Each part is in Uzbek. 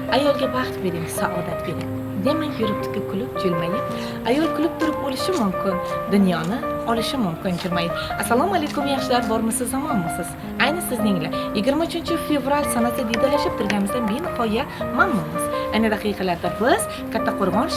Ayolga baxt bering, saodat bering. Demang yuribdi-ku kulib, jilmayib. Ayol kulib turib o'lishi mumkin, dunyoni olishi mumkin jilmayib. Assalomu alaykum yaxshilar, bormisiz, omonmisiz? Ayni sizninglar 23-fevral sanasi diydalashib turganimizdan benihoya mamnunmiz. Ayni daqiqalarda biz Kattaqo'rg'on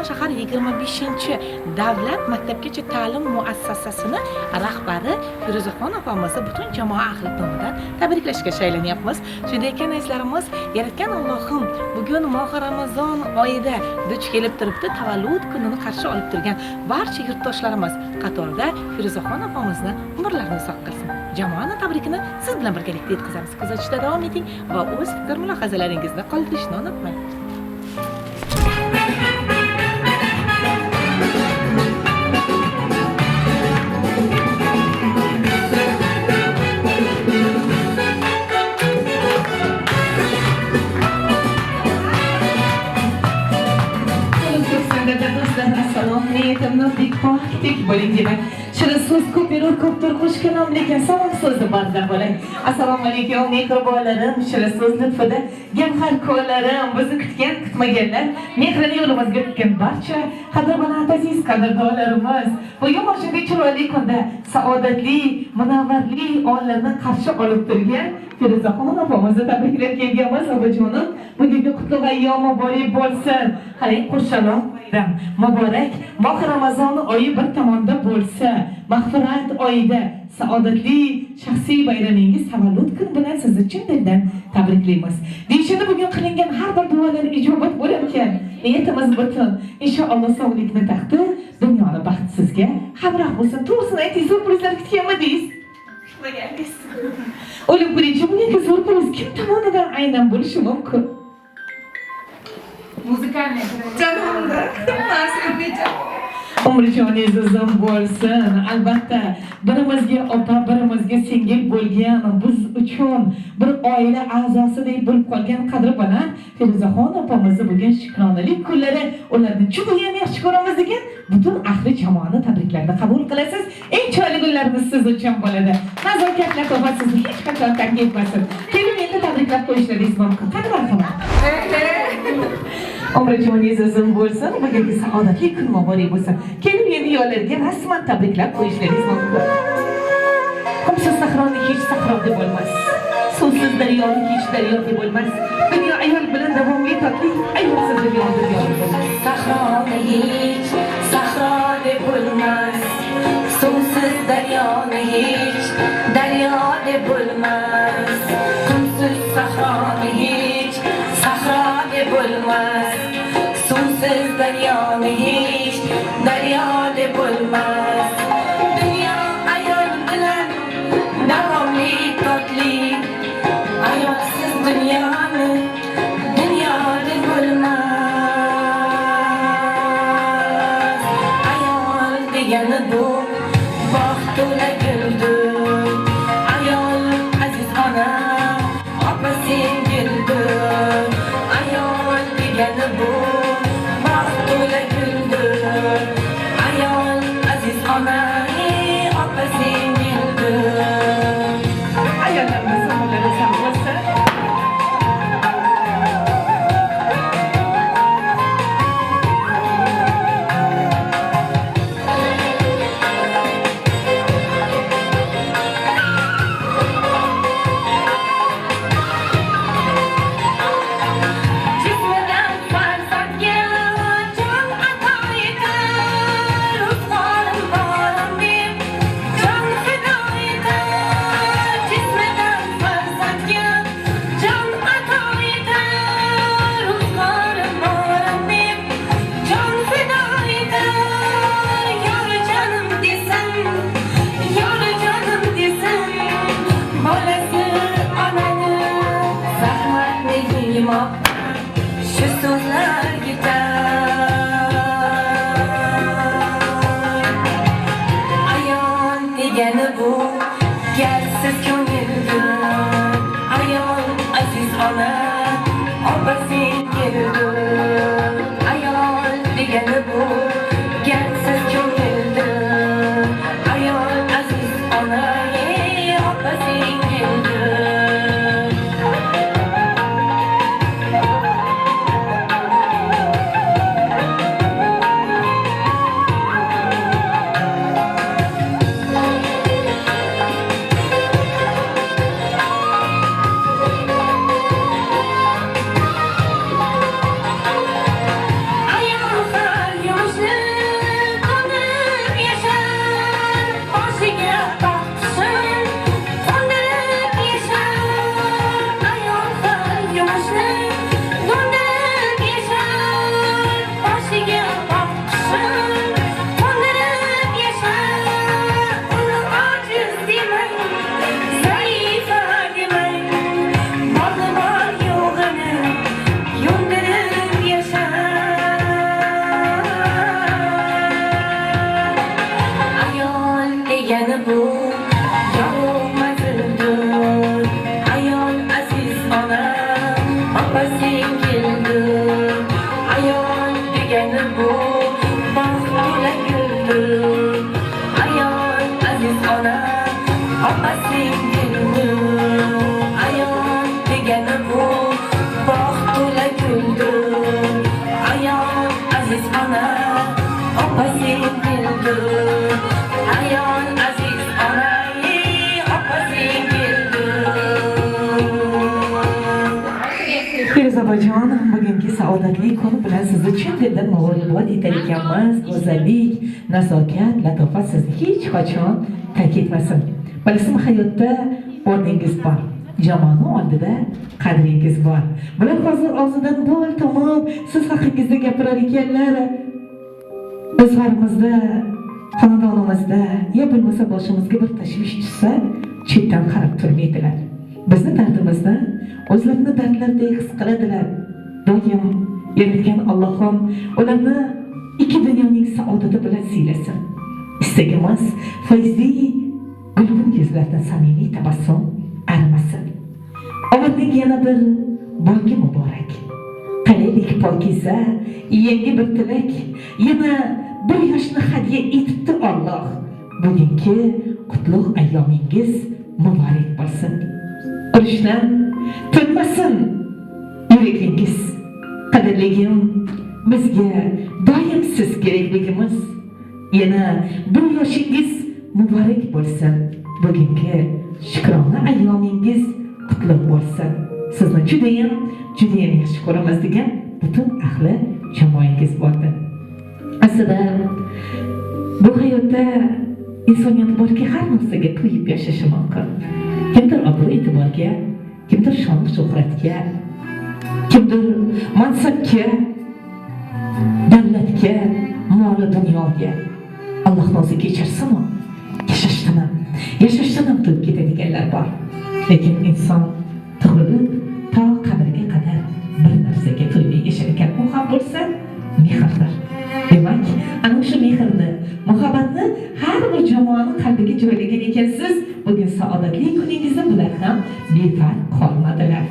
shahar 25-davlat maktabgacha ta'lim muassasasini rahbari Firuzaxon opamizni butun jamoa ahli nomidan tabriklashga shaylanyapmiz. Shunday ekan azizlarimiz, yaratgan Allohim bugun mohi Ramazon oyida duch kelib turibdi, tavallud kunini qarshi olib turgan barcha yurtdoshlarimiz qatorida Firuzaxon opamizni umrlarini uzoq qilsin. Jamoani tabrikini siz bilan birgalikda yetkazamiz. Kuzatishda davom eting va o'z fikr mulohazalaringizni qoldirishni unutmang. Tek bo'ling demak, shirin so'z ko'p berur, ko'pdir qo'sh kalom, lekin salom so'zni barda bo'ling. Assalomu alaykum mehribonlarim, shirin so'z lutfida gavhar ko'llarim, bizni kutgan, kutmaganlar, mehrini yo'limizga tutgan barcha qadr-qimmat aziz qadrdonlarimiz, bugun mana shunday chiroyli kunda saodatli, munavvarli onlarni qarshi olib turgan Firuzaxon opamizni tabriklab kelganmiz. Obajonim, bugungi qutlug' ayyom muborak bo'lsin. Qarang, qurshalom bayram muborak. Mohi Ramazon oyi bir tomonda bo'lsa, mag'firat oyida saodatli shaxsiy bayramingiz tavallud kun bilan sizni chin dildan tabriklaymiz. Deyishini bugun qilingan har bir duolar ijobat bo'lar ekan. Niyatimiz butun. Inshaalloh sog'likni taxti, dunyoni baxt sizga hamroh bo'lsin. To'g'risini ayting, surprizlar kutganmidingiz? Kutmagansiz. O'ylab ko'ring, bugungi surpriz kim tomonidan aynan bo'lishi mumkin? Muzikalniy jamoada. Umrjoningiz uzun bo'lsin. Albatta, birimizga opa, birimizga singil bo'lgan, biz uchun bir oila a'zosidek bo'lib qolgan qadri baland Firuzaxon opamizni bugun shukronalik kunlari, ularni judayam yaxshi ko'ramiz degan butun ahli jamoani tabriklarni qabul qilasiz. Eng chiroyli kunlarimiz siz uchun bo'ladi. Nazokatlar to'g'ri sizni hech qachon tark etmasin. Kelin endi tabriklab qo'yishlaringiz mumkin. Qani marhamat. Umrjoningiz uzun bo'lsin, bugungi saodatli kun muborak bo'lsin. Kelin endi yo'llarga rasman tabriklab qo'yishlaringiz mumkin. Qumsiz sahroni hech sahro deb bo'lmas. Suvsiz daryoni hech daryo deb bo'lmas. Dunyo ayol bilan davomli totli, ayolsiz dunyo bo'lmas. Sahroni hech sahro deb bo'lmas. Suvsiz daryoni hech daryo deb bo'lmas. Qumsiz sahroni hech sahro deb bo'lmas. Suvsiz daryoni hech daryo deb bo'lmas. Dunyo ayol bilan davomli totli, ayolsiz dunyoni dunyo deb bo'lmas. Ayol degani bu baxt to'la guldir. Ayol aziz ona, opa singildir. Ayol degani bu baxt to'la guldir. Ayol aziz ona, opa singildir. Ayollarimiz umrlari sog' bo'lsin. bu yorug' manzildir. Ayol aziz onam, opa singildir. Ayol degani bu baxt to'la guldir. Ayol aziz onam, opa singildir. Ayol degani bu baxt to'la guldir. Ayol aziz onam, opa singildir. Ayol aziz onam, opa singildir. Feruzabojon, bugungi saodatli kun bilan siz uchun dildan muborakbod aytadiganmiz. Go'zallik, nazokat, latofat sizni hech qachon tark etmasin. Bilasizmi, hayotda o'rningiz bor. Jamoani oldida qadringiz bor. Bular hozir og'zidan bol tomib siz haqingizda gapirar ekanlar. O'zlarimizda, xonadonimizda, yo bo'lmasa boshimizga bir tashvish tushsa, chetdan qarab turmaydilar. Bizni dardimizni o'zlarini dardlaridek his qiladilar. Doim yaratgan Allohim ularni ikki dunyoning saodati bilan siylasin. Istagimiz fayzli gulgul yuzlardan samimiy tabassum arimasin. Umrning yana bir bongi muborak. Qalaylik pokiza, yangi bir tilak, yana bir yoshni hadya etibdi Alloh. Bugungi qutlug' ayyomingiz muborak bo'lsin. Urushdan to'nmasin yuragingiz. Qadrligim, bizga doim siz kerakligimiz. Yana bir yoshingiz muborak bo'lsin. Bugungi shukrona ayyomingiz qutlug' bo'lsin. Sizni judayam yaxshi ko'ramiz degan butun ahli jamoangiz bo'ldi. Aslida bu hayotda insoniyat borki, har narsaga to'yib yashashi mumkin. Kimdir obro' e'tiborga, kimdir shon shuhratga, kimdir mansabga, davlatga, mol dunyoga. Alloh o'zi kechirsin, yashashdan ham to'yib ketadiganlar bor. Lekin inson tug'ilib to qabrga qadar bir narsaga to'yib yashayotgan u ham bo'lsa mehrdir. Demak, ana shu mehrni, muhabbatni har bir jamoani qalbiga joylagan ekansiz. Bugun saodatli kuningizda bular ham befarq qolmadilar.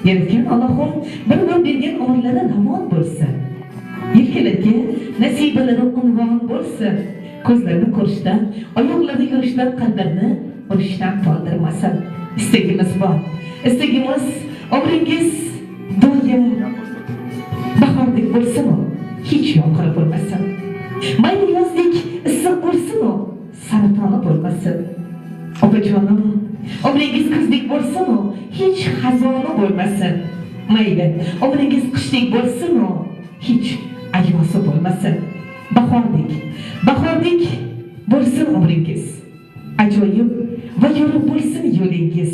Yaratgan Allohim bir bergan umrlari ravon bo'lsin. Yelkalariga nasibalari unvon bo'lsin. Ko'zlarini ko'rishdan, oyoqlarini yurishdan, qalblarini urishdan qoldirmasin. Istagimiz bor. Istagimiz umringiz doim bahordek bo'lsin-u, hech yomg'ir bo'lmasin. Mayli yozdek issiq bo'lsin-u, saratoni bo'lmasin. Opajonim, umringiz kuzdek bo'lsin-u, hech xazoni bo'lmasin. Mayli umringiz qishdek bo'lsin-u, hech ayosi bo'lmasin. Bahordek bo'lsin umringiz. Ajoyib va yorug' bo'lsin yo'lingiz.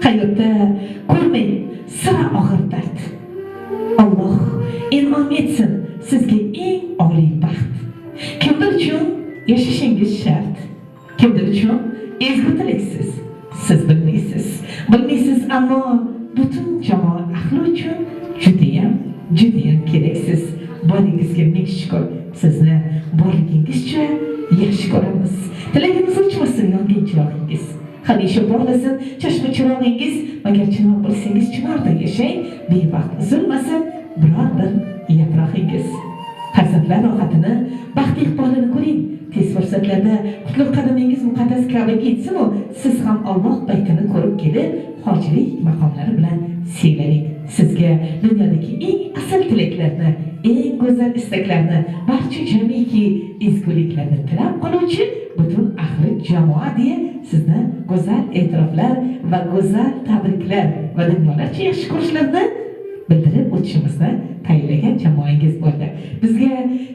Hayotda ko'rmang sira og'ir dard. Alloh in'om etsin sizga eng oliy baxt. Kimdir uchun yashashingiz shart, kimdir uchun ezgu tilaksiz. Siz bilmaysiz, ammo butun jamoa ahli uchun judayam keraksiz. Boringizga ming shukr. Sizni borligingiz-cha yaxshi ko'ramiz. Tilagimiz o'chmasin yongan chirogingiz. Hamisha porlasin chashma chirog'ingiz. Agar chinor bo'lsangiz, chinorda yashang. Bevaqt uzilmasin biror bir yaprog'ingiz. Farzandlar rohatini, baxt iqbolini ko'ring. Tez fursatlarda qutlug' qadamingiz muqaddas Ka'baga yetsin-u, siz ham Alloh baytini ko'rib kelib, hojilik maqomlari bilan siylaning. Sizga dunyodagi eng asl tilaklarni, eng go'zal istaklarni, barcha jamiki ezguliklarni tilab qoluvchi butun ahli jamoa deya sizni go'zal e'tiroflar va go'zal tabriklar va dunyolarcha yaxshi ko'rishlarni bildirib o'tishimizni tayinlagan jamoangiz bo'ldi. Bizga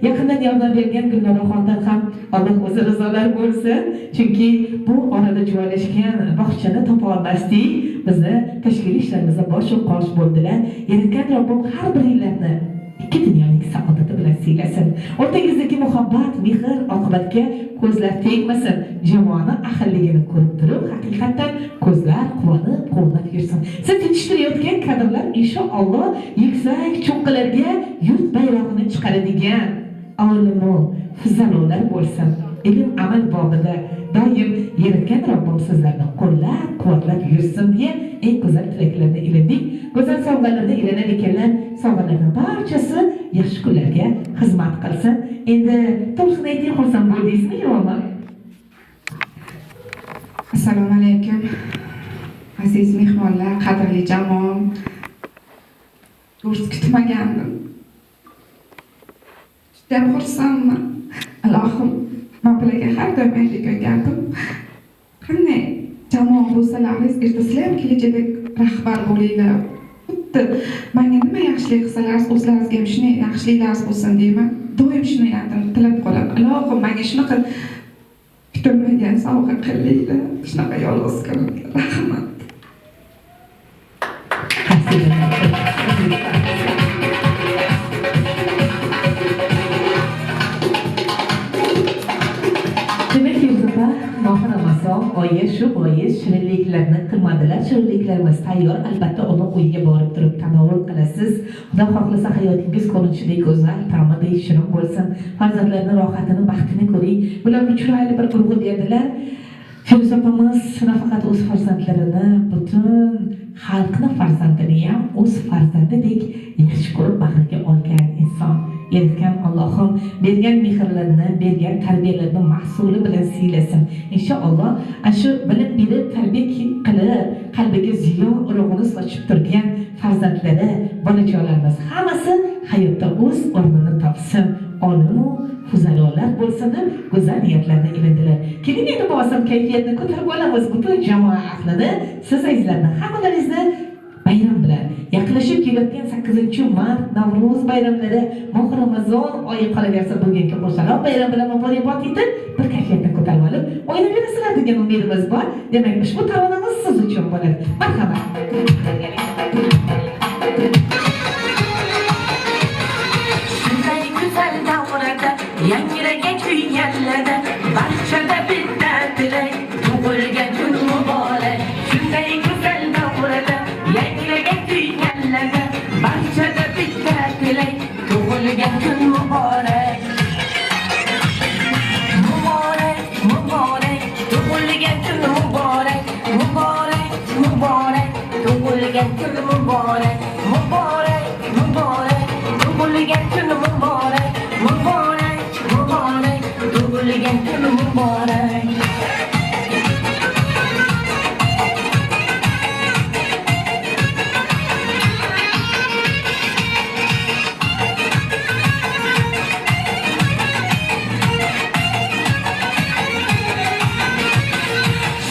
yaqindan yordam bergan Gulnoraxondan ham Alloh o'zi rizolar bo'lsin. Chunki bu orada joylashgan bog'chani topa olmasdik. Bizni tashkiliy ishlarimizda bosh qosh bo'ldilar. Yaratgan Robbim har biringlarni ikki dunyoning saodati bilan siylasin. O'rtangizdagi muhabbat, mehr, oqibatga ko'zlar tegmasin. Jamoani ahilligini ko'rib turib, haqiqatan ko'zlar quvonib yursin. Siz yetishtirayotgan kadrlar inshaalloh yuksak cho'qqilarga yurt bayrog'ini chiqaradigan olimu fuzalolar bo'lsin. ilm amal bog'ida doim yaratgan Robbim sizlarni qo'llab quvvatlab yursin deya eng go'zal tilaklarni ilindik. Go'zal sovg'alarni ilanar ekanlar, sovg'alarning barchasi yaxshi kunlarga xizmat qilsin. Endi to'g'risini ayting, xursand bo'ldingizmi yo'qmi? Assalomu alaykum. Aziz mehmonlar, qadrli jamoam. To'g'risi kutmagandim. Juda xursandman. Ilohim, men bularga har doim aytib o'ylardim. Qanday jamoa bo'lsalaringiz, erta sizlar ham kelajakda rahbar bo'linglar. Xuddi menga nima yaxshilik qilsalaringiz, o'zlaringizga ham shunday yaxshiliklaringiz bo'lsin deyman. Doim shuni tilab qolaman. Ilohim, menga shunaqa kutilmagan sovg'a qilinglar. Shunaqa yolg'iz qilinglar. Rahmat. Demek Yusuf'a Nohir Ramazon oyi shu bois shirinliklarni qilmadilar. Shirinliklarimiz tayyor. Albatta uni uyiga borib turib tanovul qilasiz. Xudo xohlasa hayotingiz ko'rinishidek go'zal, ta'midek shirin bo'lsin. Farzandlarning rohatini, baxtini ko'ring. Bularni chiroyli bir urg'u berdilar. Firuza opamiz nafaqat o'z farzandlarini, butun xalqni farzandini ham o'z farzandidek yaxshi ko'rib bag'riga olgan inson. Yaratgan Allohim bergan mehrlarni, bergan tarbiyalarni mahsuli bilan siylasin. Inshaalloh shu bilim berib, tarbiya qilib, qalbiga ziyo urug'ini sochib turgan farzandlari, bolajonlarimiz hammasi hayotda o'z o'rnini topsin. Olimu huzalolar bo'lsin deb go'zal niyatlarni ilindilar. Keling endi bosam kayfiyatni ko'tarib olamiz butun jamoa ahlini, siz azizlarni hammalaringizni bayram bilan yaqinlashib kelayotgan 8-mart Navro'z bayramlari, Mo'g'ir Ramazon oyi qolaversa bugungi qo'shaloq bayram bilan muborakbod etib, bir kayfiyatni ko'tarib olib, o'ynaverasizlar degan umidimiz bor. Demak, ushbu taronamiz siz uchun bo'ladi. Marhamat. Shunday go'zal davrada yangragan kuyganlarda barchada bitta tilak tug'ilgan kun muborak. Shunday go'zal davrada yangragan kuyganlarda barchada bitta tilak tug'ilgan kun muborak. Muborak, muborak, tug'ilgan kun muborak. Muborak, muborak, tug'ilgan kun muborak. Muborak, muborak, tug'ilgan kun muborak. Muborak, muborak, tug'ilgan kun muborak.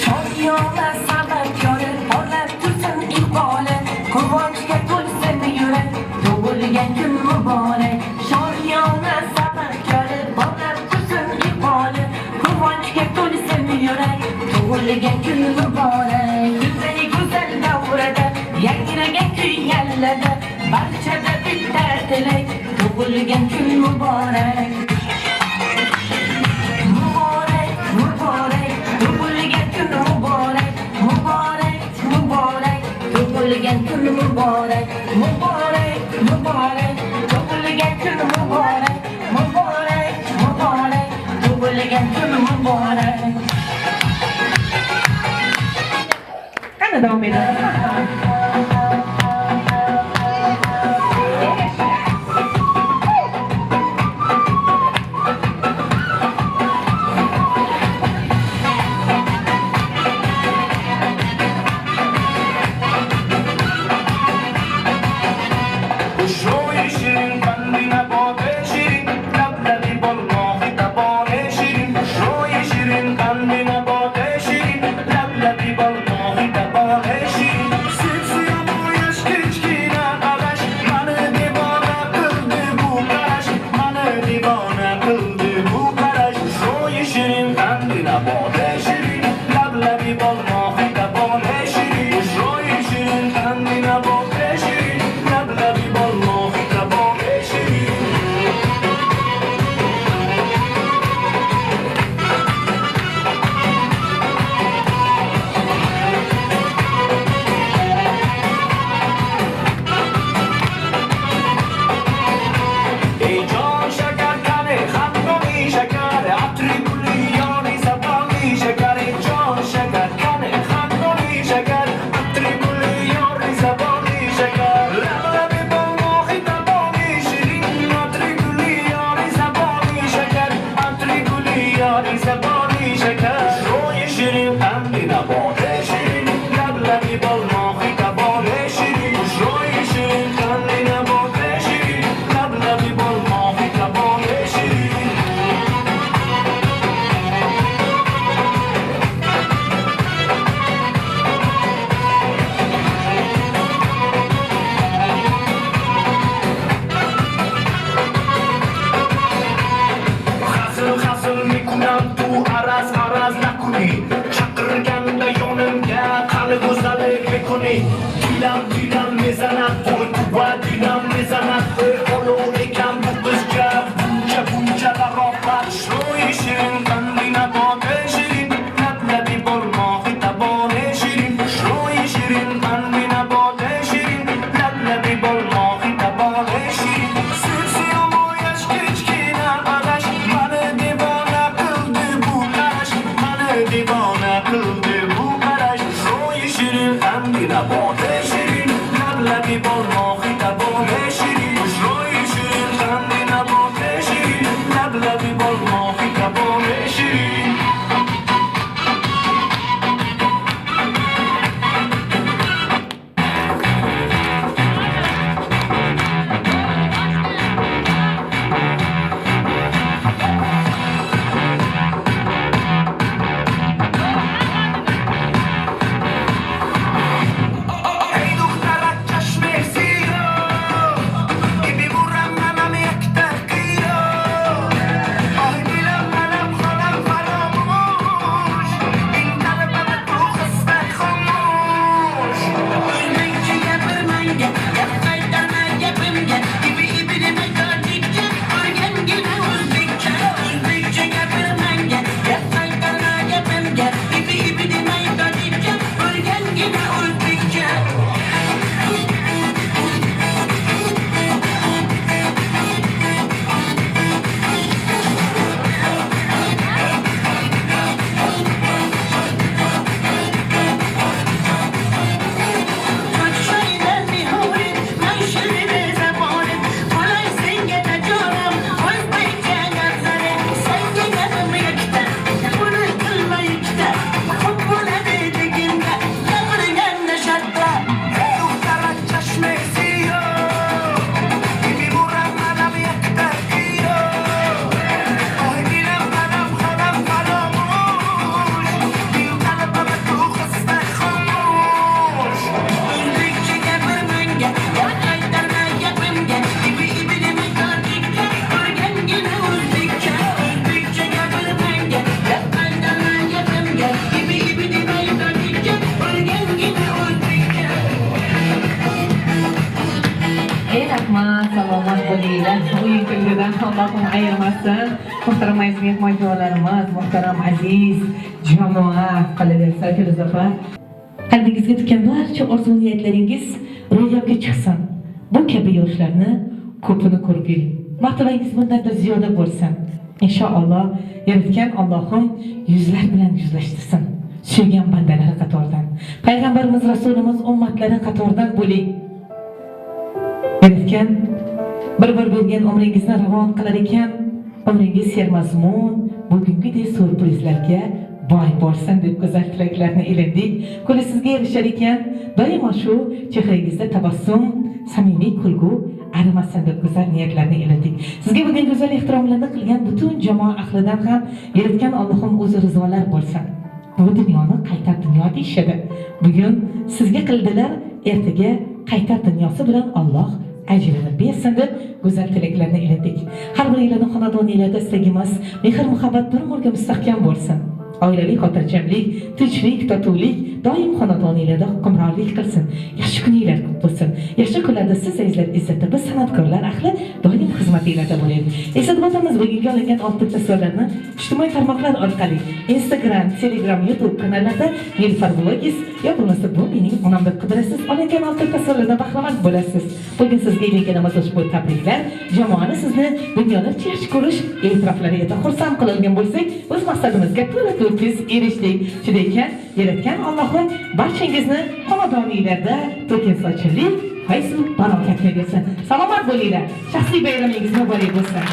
Shodiyola sababkori olab tursin iqboli, quvonchga to'lsin yurak, tug'ilgan kun muborak. Shodiyola sababkori olab tursin iqboli, quvonchga to'lsin yurak, tug'ilgan kun muborak. Shunday go'zal davrada yangragan kuyganlarda barchada bitta tilak tug'ilgan kun muborak. Muborak, muborak, tug'ilgan kun muborak. Muborak, muborak, tug'ilgan kun muborak. Muborak, muborak, tug'ilgan kun muborak. Muborak, muborak, tug'ilgan kun muborak. Qani davom etamiz. شوی شیرین قندی نباته شیرین لبلبی بال ماهی تبانه شیرین شوی شیرین قندی نباته شیرین لبلبی بال ماهی تبانه شیرین یاری زبانی شکر روی شیرین قندی نباته شیرین لبلبی بال ماهی تباله شیرین روی شیرین قندی نباته شیرین لبلبی بال ماهی تباله شیرین خسل میکنم تو عرض نکنی چقرگنده یونمگه قل گزدلک میکنی دیلم میزند و دیلم میزند اولو اکم بقشجه بونچه برابرش روی شیرین قندی نباته شیرین لبلبی بال ماهی تباله شیرین روی شیرین قندی نباته شیرین لبلبی بال ماهی تباله شیرین سرسی امایش کچکینه قدش من دیوانه قلده بو قرش روی شیرین قندی نباته شیرین لبلبی بال ماهی تباله شیرین روی شیرین قندی نباته شیرین لبلبی بال ماهی تباله شیرین ای دخترک چشم سیاه ای بیبورم منم یک تحقیه آه دیلم منم خالم فراموش این قلبم تو خسته خاموش Özbek çeker menge, yapaydan yapımge, ibi demek acıkça, örgen gibi Özbekçe. Özbek çeker menge, yapaydan yapımge, ibi demek acıkça, örgen gibi Özbekçe. Çok şeyler mihurin, meşhuri bir zamanım. Kolay senge tacarım, Özbekçe yazarım. Senge yanım yekte, bunu kılma yekte. Hubbuna dediğimde, yavrıgan neşatta. ey dخترک چشم سیاه ای بیبورم منم یک تحقیه آه دیلم منم خالم فراموش این قلبم تو خسته خاموش Özbek çeker menge, yapaydan yapımge, ibi demek acıkça, örgen gibi Özbekçe. Özbek çeker menge, yapaydan yapımge, ibi demek acıkça, örgen gibi Özbekçe. Ey rahmat, salomat bo'linglar. O'yin kulgidan Allohim ayirmasin. Muhtaram aziz mehmonlarimiz, muhtaram aziz jamoa, qolaversa Firuzopa. Qalbingizga tutgan barcha orzu niyatlaringiz ro'yobga chiqsin. Bu kabi yoshlarni ko'pini ko'rib yuring. Martabangiz bundan ziyoda bo'lsin. Inshaalloh yaratgan Allohim yuzlar bilan yuzlashtirsin. Suygan bandalari qatoridan. Payg'ambarimiz Rasulimiz ummatlari qatoridan bo'ling. Yaratgan bir bergan umringizni ravon qilar ekan, umringiz sermazmun, bugungidek surprizlarga boy bo'lsin deb go'zal tilaklarni ilindik. Kuli sizga erishar ekan, doimo shu chehrangizda tabassum, samimiy kulgu arimasin deb go'zal niyatlarni ilindik. Sizga bugun go'zal ehtiromlarni qilgan butun jamoa ahlidan ham yaratgan Allohim o'zi rizolar bo'lsin. Bu dunyoni qaytar dunyo deyishadi. Bugun sizga qildilar, ertaga qaytar dunyosi bilan Alloh ajrini bersin deb go'zal tilaklarni ilindik. Har biringlarning xonadoninglarda istagimiz mehr muhabbat bir umrga mustahkam bo'lsin. Oilaviy xotirjamlik, tinchlik, totuvlik doim xonadoninglarda hukmronlik qilsin. Yaxshi kuninglar ko'p bo'lsin. Yaxshi kunlarda siz azizlar izzatda biz san'atkorlar ahli doim xizmatinglarda bo'laylik. Eslatib o'tamiz, bugungi olingan oltin tasvirlarni ijtimoiy tarmoqlar orqali Instagram, Telegram, YouTube kanallarida Nilufar Vlogs yo bo'lmasa bu mening onam deb qidirasiz, olingan oltin tasvirlardan bahramand bo'lasiz. Bugun sizga ilinganimiz ushbu tabriklar jamoani sizni dunyolarcha yaxshi ko'rish e'tiroflariga xursand qilgan bo'lsak, o'z maqsadimizga to'la-to'kis erishdik. Shunday ekan, yaratgan Allohim barchangizni xonadoninglarda to'kin sochillik, fayz va barokatli bersin. Salomat bo'linglar. Shaxsiy bayramingiz muborak bo'lsin.